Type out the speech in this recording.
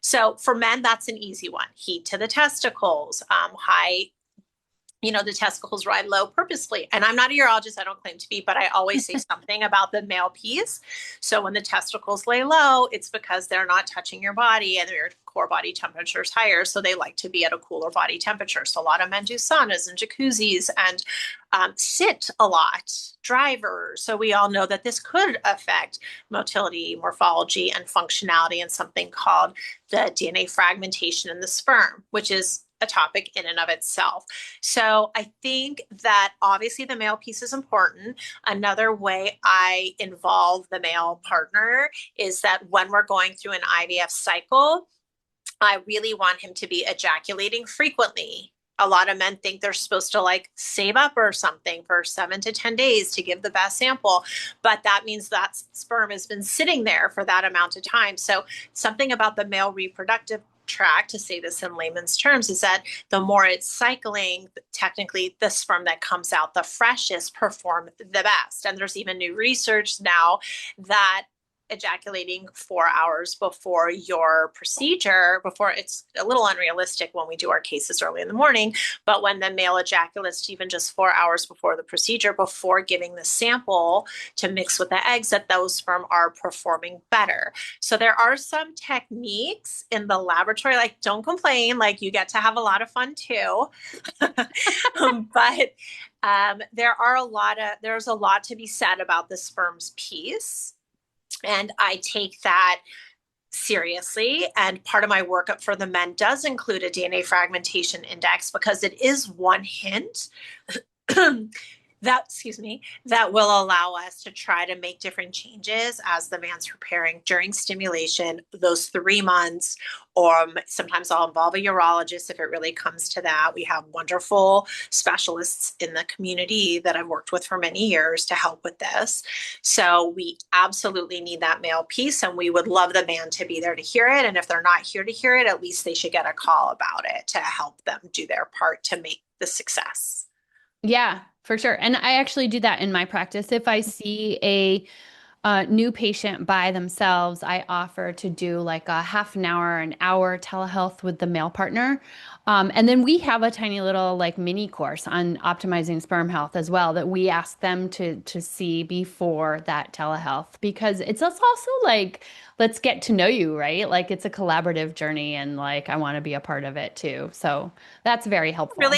So for men, that's an easy one. Heat to the testicles, high, the testicles ride low purposefully. And I'm not a urologist, I don't claim to be, but I always say something about the male piece. So when the testicles lay low, it's because they're not touching your body and your core body temperature is higher. So they like to be at a cooler body temperature. So a lot of men do saunas and jacuzzis and sit a lot, drivers. So we all know that this could affect motility, morphology, and functionality in something called the DNA fragmentation in the sperm, which is a topic in and of itself. So I think that obviously the male piece is important. Another way I involve the male partner is that when we're going through an IVF cycle, I really want him to be ejaculating frequently. A lot of men think they're supposed to like save up or something for 7 to 10 days to give the best sample, but that means that sperm has been sitting there for that amount of time. So something about the male reproductive tract, to say this in layman's terms, is that the more it's cycling, technically the sperm that comes out the freshest perform the best. And there's even new research now that ejaculating 4 hours before your procedure, before, it's a little unrealistic when we do our cases early in the morning, but when the male ejaculates even just 4 hours before the procedure, before giving the sample to mix with the eggs, that those sperm are performing better. So there are some techniques in the laboratory, like don't complain, like you get to have a lot of fun too. But there's a lot to be said about the sperm's piece. And I take that seriously. And part of my workup for the men does include a DNA fragmentation index because it is one hint that will allow us to try to make different changes as the man's preparing during stimulation, those 3 months, or sometimes I'll involve a urologist if it really comes to that. We have wonderful specialists in the community that I've worked with for many years to help with this. So we absolutely need that male piece, and we would love the man to be there to hear it. And if they're not here to hear it, at least they should get a call about it to help them do their part to make the success. Yeah, for sure. And I actually do that in my practice. If I see a new patient by themselves, I offer to do like a half an hour telehealth with the male partner. And then we have a tiny little like mini course on optimizing sperm health as well that we ask them to see before that telehealth because it's also like, let's get to know you, right? Like it's a collaborative journey and like I want to be a part of it too. So that's very helpful. Really